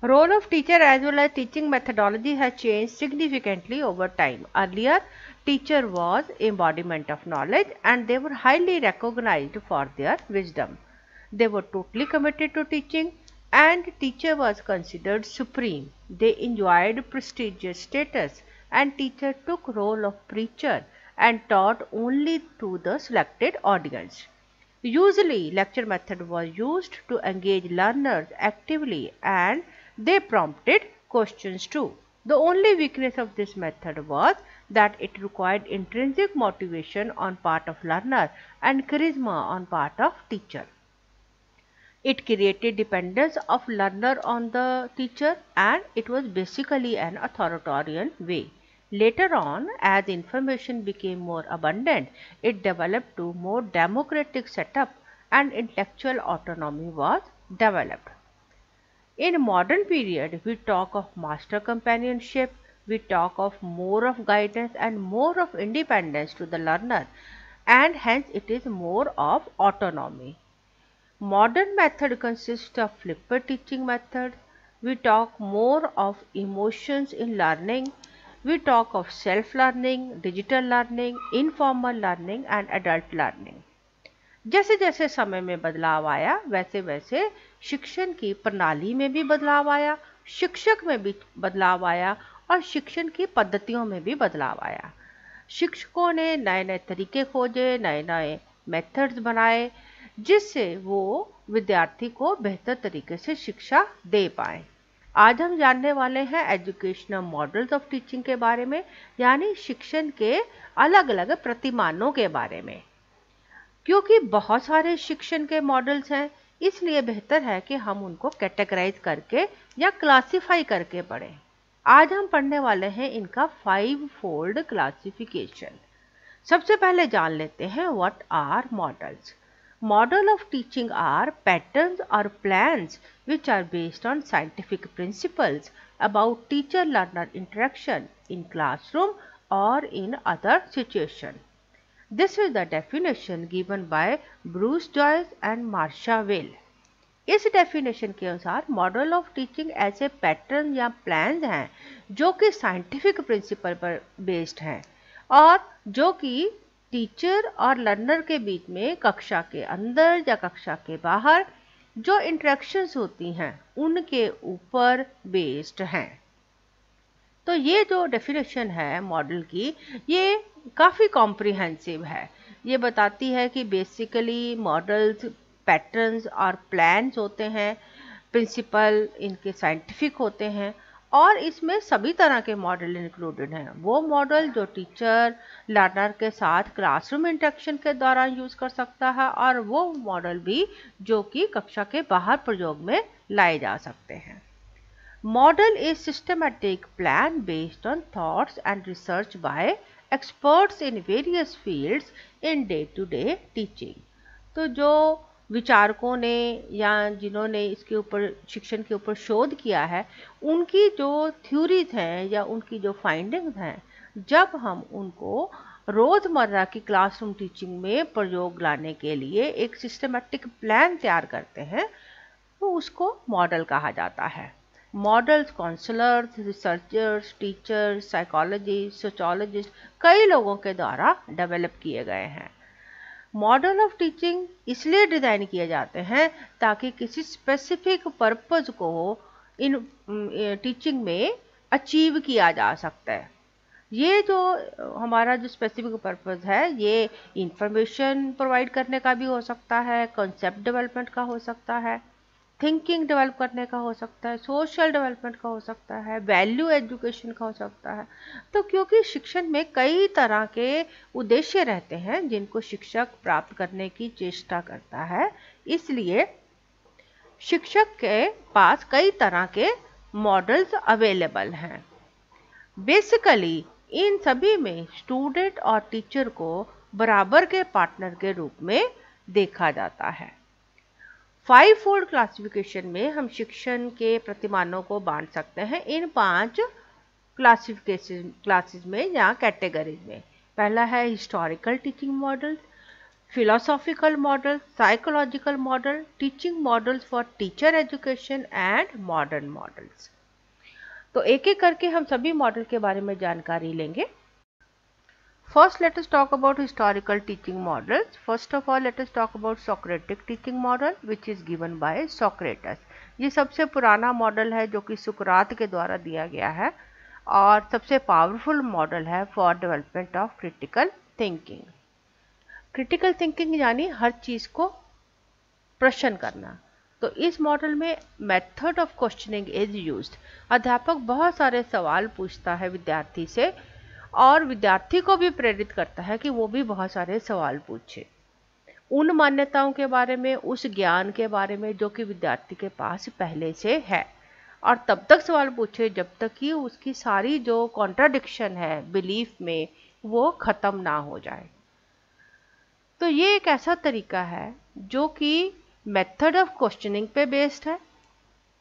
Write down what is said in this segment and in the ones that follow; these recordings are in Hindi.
Role of teacher as well as teaching methodology has changed significantly over time. Earlier, teacher was embodiment of knowledge and they were highly recognized for their wisdom. They were totally committed to teaching and teacher was considered supreme. They enjoyed prestigious status and teacher took role of preacher and taught only to the selected audience. Usually, lecture method was used to engage learners actively and they prompted questions too. The only weakness of this method was that it required intrinsic motivation on part of learner and charisma on part of teacher. It created dependence of learner on the teacher and it was basically an authoritarian way. Later on, as information became more abundant, it developed to more democratic setup and intellectual autonomy was developed. In modern period, we talk of master companionship, we talk of more of guidance and more of independence to the learner and hence it is more of autonomy. Modern method consists of flipped teaching method. We talk more of emotions in learning. We talk of self-learning, digital learning, informal learning and adult learning. जैसे जैसे समय में बदलाव आया वैसे वैसे शिक्षण की प्रणाली में भी बदलाव आया, शिक्षक में भी बदलाव आया और शिक्षण की पद्धतियों में भी बदलाव आया। शिक्षकों ने नए नए तरीके खोजे, नए नए मेथड्स बनाए जिससे वो विद्यार्थी को बेहतर तरीके से शिक्षा दे पाए। आज हम जानने वाले हैं एजुकेशनल मॉडल्स ऑफ टीचिंग के बारे में, यानी शिक्षण के अलग अलग प्रतिमानों के बारे में। क्योंकि बहुत सारे शिक्षण के मॉडल्स हैं इसलिए बेहतर है कि हम उनको कैटेगराइज करके या क्लासिफाई करके पढ़ें। आज हम पढ़ने वाले हैं इनका 5 फोल्ड क्लासिफिकेशन। सबसे पहले जान लेते हैं what are models. Model of teaching are patterns or plans which are based on scientific principles about teacher-learner interaction in classroom or in other situations. This is the definition given by Bruce Joyce and Marcia Weil. इस डेफिनेशन के अनुसार मॉडल ऑफ टीचिंग ऐसे पैटर्न या प्लान हैं जो कि साइंटिफिक प्रिंसिपल पर बेस्ड हैं और जो कि टीचर और लर्नर के बीच में कक्षा के अंदर या कक्षा के बाहर जो इंटरेक्शंस होती हैं उनके ऊपर बेस्ड हैं। तो ये जो डेफिनेशन है मॉडल की ये काफ़ी कॉम्प्रिहेंसिव है। ये बताती है कि बेसिकली मॉडल्स पैटर्न्स और प्लान्स होते हैं, प्रिंसिपल इनके साइंटिफिक होते हैं और इसमें सभी तरह के मॉडल इंक्लूडेड हैं। वो मॉडल जो टीचर लर्नर के साथ क्लासरूम इंटरेक्शन के दौरान यूज़ कर सकता है और वो मॉडल भी जो कि कक्षा के बाहर प्रयोग में लाए जा सकते हैं। Model is systematic plan based on thoughts and research by experts in various fields in day-to-day teaching. तो जो विचारकों ने या जिन्होंने इसके ऊपर शिक्षण के ऊपर शोध किया है उनकी जो थ्योरीज हैं या उनकी जो फाइंडिंग्स हैं जब हम उनको रोज़मर्रा की क्लासरूम टीचिंग में प्रयोग लाने के लिए एक सिस्टमेटिक प्लान तैयार करते हैं तो उसको मॉडल कहा जाता है। Models counselors, researchers, teachers, psychologist, sociologist कई लोगों के द्वारा डेवलप किए गए हैं। मॉडल ऑफ टीचिंग इसलिए डिज़ाइन किए जाते हैं ताकि किसी स्पेसिफिक पर्पस को इन टीचिंग में अचीव किया जा सकता है। ये जो हमारा जो स्पेसिफिक पर्पस है ये इंफॉर्मेशन प्रोवाइड करने का भी हो सकता है, कॉन्सेप्ट डेवलपमेंट का हो सकता है, थिंकिंग डेवलप करने का हो सकता है, सोशल डेवलपमेंट का हो सकता है, वैल्यू एजुकेशन का हो सकता है। तो क्योंकि शिक्षण में कई तरह के उद्देश्य रहते हैं जिनको शिक्षक प्राप्त करने की चेष्टा करता है इसलिए शिक्षक के पास कई तरह के मॉडल्स अवेलेबल हैं। बेसिकली इन सभी में स्टूडेंट और टीचर को बराबर के पार्टनर के रूप में देखा जाता है। 5 फोल्ड क्लासिफिकेशन में हम शिक्षण के प्रतिमानों को बांट सकते हैं इन 5 क्लासेस में या कैटेगरीज में। पहला है historical teaching models. philosophical model, psychological model, teaching models for teacher education and modern models. तो एक एक करके हम सभी मॉडल के बारे में जानकारी लेंगे. First, let us talk about historical teaching models. First of all, let us talk about Socratic teaching model, which is given by Socrates. ये सबसे पुराना मॉडल है जो कि सुकरात के द्वारा दिया गया है और सबसे पावरफुल मॉडल है for development of critical thinking. Critical thinking यानी हर चीज़ को प्रश्न करना. तो इस मॉडल में method of questioning is used. अध्यापक बहुत सारे सवाल पूछता है विद्यार्थी से और विद्यार्थी को भी प्रेरित करता है कि वो भी बहुत सारे सवाल पूछे उन मान्यताओं के बारे में, उस ज्ञान के बारे में जो कि विद्यार्थी के पास पहले से है, और तब तक सवाल पूछे जब तक कि उसकी सारी जो कॉन्ट्राडिक्शन है बिलीफ में वो ख़त्म ना हो जाए. तो ये एक ऐसा तरीका है जो कि मेथड ऑफ क्वेश्चनिंग पे बेस्ड है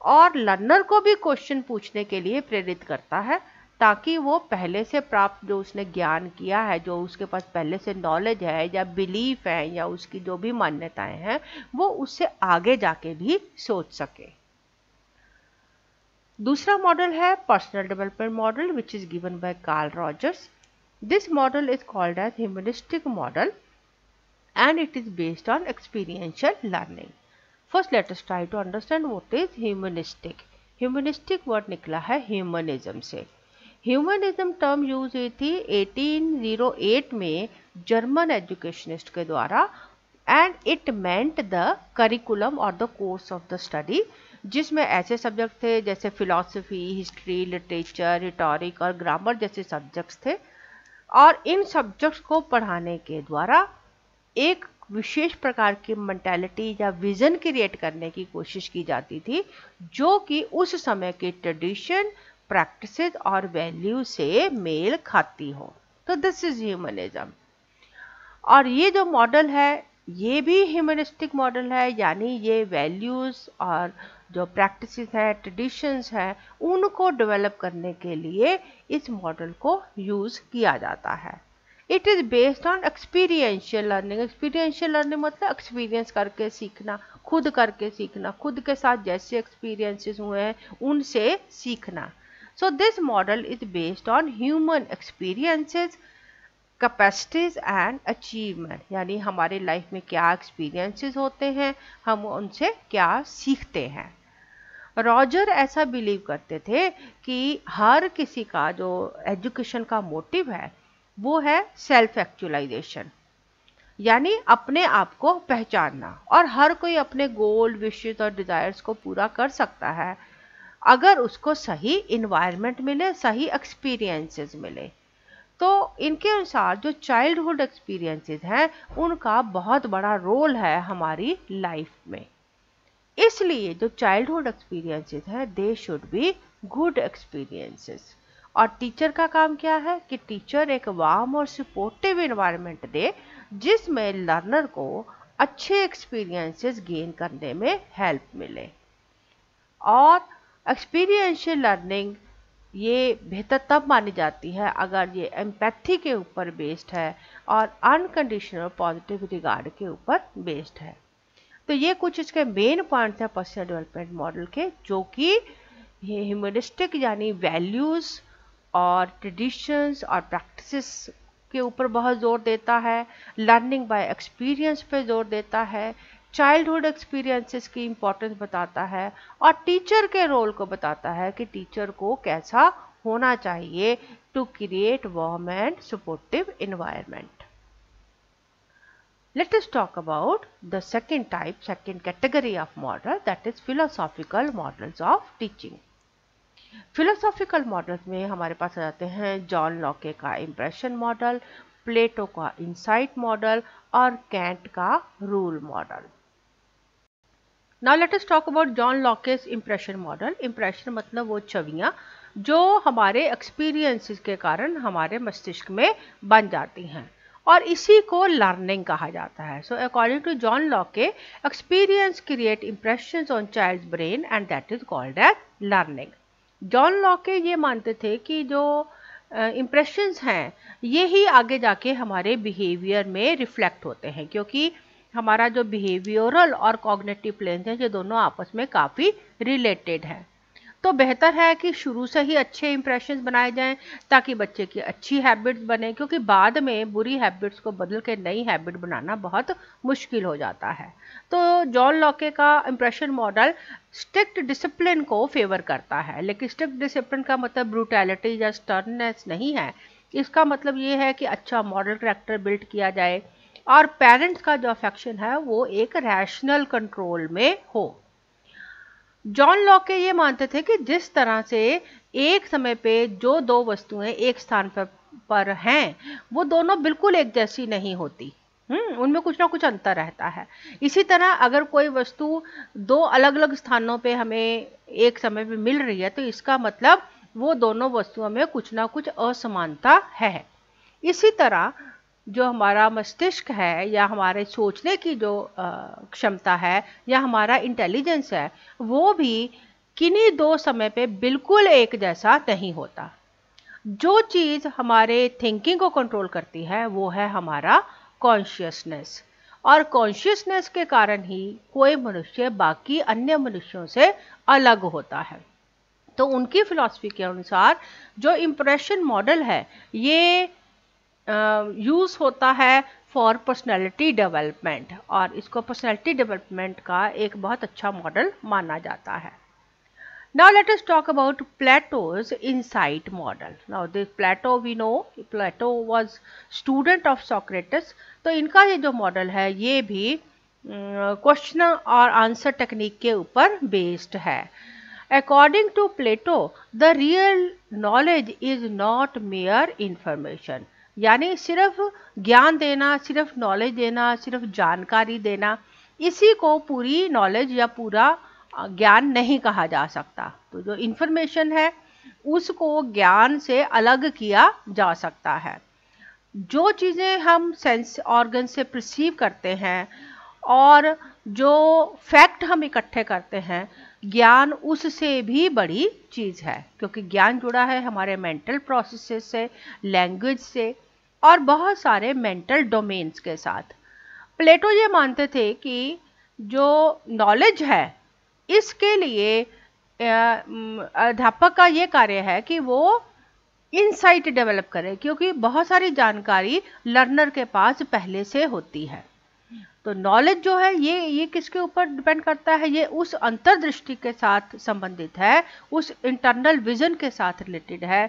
और लर्नर को भी क्वेश्चन पूछने के लिए प्रेरित करता है ताकि वो पहले से प्राप्त जो उसने ज्ञान किया है, जो उसके पास पहले से नॉलेज है या बिलीफ है या उसकी जो भी मान्यताएं हैं, वो उससे आगे जाके भी सोच सके. दूसरा मॉडल है personal development model which is given by Carl Rogers. This model is called as humanistic model and it is based on experiential learning. First let us try to understand what is humanistic. Humanistic word निकला है humanism से. Humanism term यूज हुई थी 1808 में जर्मन एजुकेशनिस्ट के द्वारा and it meant the curriculum or the course of the study, जिसमें ऐसे सब्जेक्ट थे जैसे फिलॉसफी, हिस्ट्री, लिटरेचर, रिटोरिक और ग्रामर जैसे सब्जेक्ट्स थे और इन सब्जेक्ट्स को पढ़ाने के द्वारा एक विशेष प्रकार की मेंटालिटी या विजन क्रिएट करने की कोशिश की जाती थी जो कि उस समय के ट्रेडिशन, प्रैक्टिसेस और वैल्यू से मेल खाती हो. तो दिस इज ह्यूमनिज्म. और ये जो मॉडल है ये भी ह्यूमनिस्टिक मॉडल है, यानी ये वैल्यूज और जो प्रैक्टिसेस है, ट्रेडिशंस है, उनको डेवलप करने के लिए इस मॉडल को यूज किया जाता है. It is based on experiential learning. Experiential learning मतलब एक्सपीरियंस करके सीखना, खुद करके सीखना, खुद के साथ जैसे एक्सपीरियंसेस हुए हैं उनसे सीखना. So this model is based on human experiences, capacities and achievement, यानी हमारे लाइफ में क्या एक्सपीरियंसेस होते हैं, हम उनसे क्या सीखते हैं. रॉजर ऐसा बिलीव करते थे कि हर किसी का जो एजुकेशन का मोटिव है वो है सेल्फ एक्चुअलाइजेशन, यानी अपने आप को पहचानना. और हर कोई अपने गोल, विशेस और डिजायर्स को पूरा कर सकता है अगर उसको सही इन्वायरमेंट मिले, सही एक्सपीरियंसेस मिले. तो इनके अनुसार जो चाइल्डहुड एक्सपीरियंसेस हैं उनका बहुत बड़ा रोल है हमारी लाइफ में. इसलिए जो चाइल्डहुड एक्सपीरियंसेस हैं they should be good experiences. और टीचर का काम क्या है कि टीचर एक वार्म और सपोर्टिव एनवायरनमेंट दे जिसमें लर्नर को अच्छे एक्सपीरियंसेस गेन करने में हेल्प मिले. और एक्सपीरियंशियल लर्निंग ये बेहतर तब मानी जाती है अगर ये एम्पैथी के ऊपर बेस्ड है और अनकंडीशनल पॉजिटिव रिगार्ड के ऊपर बेस्ड है. तो ये कुछ इसके मेन पॉइंट्स हैं पर्सनल डेवलपमेंट मॉडल के, जो कि ह्यूमनिस्टिक यानी वैल्यूज़ और ट्रेडिशंस और प्रैक्टिसेस के ऊपर बहुत जोर देता है, लर्निंग बाय एक्सपीरियंस पे जोर देता है, चाइल्डहुड एक्सपीरियंसेस की इम्पोर्टेंस बताता है और टीचर के रोल को बताता है कि टीचर को कैसा होना चाहिए to create warm and supportive environment. Let us talk about the second category of model, that is philosophical models of teaching. Philosophical models में हमारे पास आ जाते हैं जॉन लॉके का इम्प्रेशन मॉडल, प्लेटो का इंसाइट मॉडल और कैंट का rule model. Now let us talk about John Locke's impression model. Impression मतलब वो छवियां जो हमारे एक्सपीरियंसेस के कारण हमारे मस्तिष्क में बन जाती हैं और इसी को लर्निंग कहा जाता है. So according to John Locke, experience create impressions on child's brain and that is called as learning. John Locke ये मानते थे कि जो इम्प्रेशंस हैं ये ही आगे जाके हमारे बिहेवियर में रिफ्लेक्ट होते हैं, क्योंकि हमारा जो बिहेवियरल और कॉग्निटिव प्लेन्स हैं ये दोनों आपस में काफ़ी रिलेटेड हैं। तो बेहतर है कि शुरू से ही अच्छे इंप्रेशंस बनाए जाएं ताकि बच्चे की अच्छी हैबिट्स बने, क्योंकि बाद में बुरी हैबिट्स को बदल के नई हैबिट बनाना बहुत मुश्किल हो जाता है। तो जॉन लॉके का इंप्रेशन मॉडल स्ट्रिक्ट डिसिप्लिन को फेवर करता है, लेकिन स्ट्रिक्ट डिसिप्लिन का मतलब ब्रूटैलिटी या स्टर्ननेस नहीं है। इसका मतलब ये है कि अच्छा मॉडल कैरेक्टर बिल्ड किया जाए और पेरेंट्स का जो अफेक्शन है वो एक रैशनल कंट्रोल में हो। जॉन लॉके ये मानते थे कि जिस तरह से एक समय पे जो दो वस्तुएं एक स्थान पर हैं वो दोनों बिल्कुल एक जैसी नहीं होती, उनमें कुछ ना कुछ अंतर रहता है। इसी तरह अगर कोई वस्तु दो अलग अलग स्थानों पे हमें एक समय पे मिल रही है तो इसका मतलब वो दोनों वस्तुओं में कुछ ना कुछ असमानता है। इसी तरह जो हमारा मस्तिष्क है या हमारे सोचने की जो क्षमता है या हमारा इंटेलिजेंस है वो भी किन्हीं दो समय पे बिल्कुल एक जैसा नहीं होता। जो चीज़ हमारे थिंकिंग को कंट्रोल करती है वो है हमारा कॉन्शियसनेस, और कॉन्शियसनेस के कारण ही कोई मनुष्य बाकी अन्य मनुष्यों से अलग होता है। तो उनकी फिलॉसफी के अनुसार जो इम्प्रेशन मॉडल है ये यूज़ होता है फॉर पर्सनैलिटी डेवलपमेंट, और इसको पर्सनैलिटी डेवलपमेंट का एक बहुत अच्छा मॉडल माना जाता है। Now let us talk about Plato's insight model. Now this Plato, we know Plato was student of Socrates. तो इनका ये जो मॉडल है ये भी क्वेश्चन और आंसर टेक्निक के ऊपर बेस्ड है। According to Plato, the real knowledge is not mere information. यानी सिर्फ ज्ञान देना, सिर्फ नॉलेज देना, सिर्फ जानकारी देना, इसी को पूरी नॉलेज या पूरा ज्ञान नहीं कहा जा सकता। तो जो इन्फॉर्मेशन है उसको ज्ञान से अलग किया जा सकता है। जो चीज़ें हम सेंस ऑर्गन से परसीव करते हैं और जो फैक्ट हम इकट्ठे करते हैं, ज्ञान उससे भी बड़ी चीज़ है, क्योंकि ज्ञान जुड़ा है हमारे मेंटल प्रोसेसेस से, लैंग्वेज से और बहुत सारे मेंटल डोमेन्स के साथ। प्लेटो ये मानते थे कि जो नॉलेज है इसके लिए अध्यापक का ये कार्य है कि वो इनसाइट डेवलप करे, क्योंकि बहुत सारी जानकारी लर्नर के पास पहले से होती है। तो नॉलेज जो है ये किसके ऊपर डिपेंड करता है, ये उस अंतर्दृष्टि के साथ संबंधित है, उस इंटरनल विजन के साथ रिलेटेड है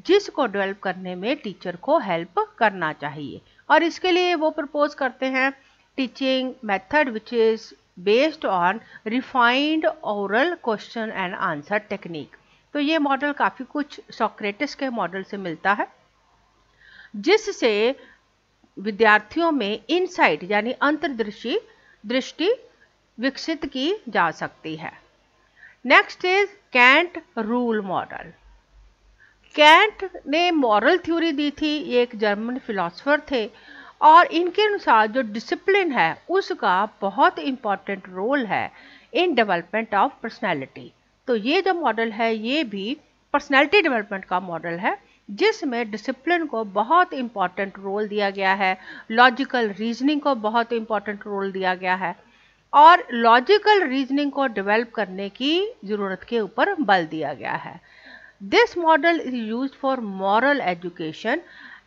जिसको डेवलप करने में टीचर को हेल्प करना चाहिए। और इसके लिए वो प्रपोज करते हैं teaching method which is based on refined oral question and answer technique. तो ये मॉडल काफ़ी कुछ सोक्रेटिस के मॉडल से मिलता है, जिससे विद्यार्थियों में इनसाइट यानी अंतर्दृष्टि विकसित की जा सकती है। Next is Kant rule model. Kant ने मॉरल थ्योरी दी थी, ये एक जर्मन फिलोसोफर थे, और इनके अनुसार जो डिसिप्लिन है उसका बहुत इम्पॉर्टेंट रोल है इन डेवलपमेंट ऑफ पर्सनैलिटी। तो ये जो मॉडल है ये भी पर्सनैलिटी डेवलपमेंट का मॉडल है जिसमें डिसिप्लिन को बहुत इम्पॉर्टेंट रोल दिया गया है, लॉजिकल रीजनिंग को बहुत इम्पॉर्टेंट रोल दिया गया है और लॉजिकल रीजनिंग को डेवलप करने की ज़रूरत के ऊपर बल दिया गया है। This model is used for moral education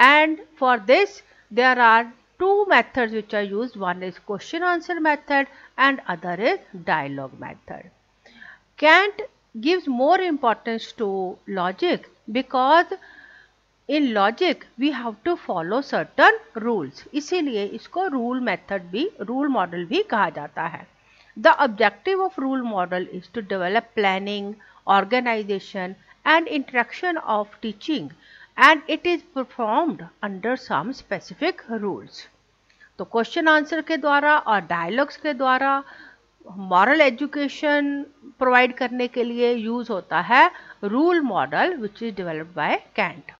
and for this there are two methods which are used. One is question answer method and other is dialogue method. Kant gives more importance to logic because in logic we have to follow certain rules. इसीलिए इसको rule method भी, rule model भी कहा जाता है। The objective of rule model is to develop planning, organization and interaction of teaching and it is performed under some specific rules. तो क्वेश्चन आंसर के द्वारा और डायलॉग्स के द्वारा मॉरल एजुकेशन प्रोवाइड करने के लिए यूज होता है rule model which is developed by cantt.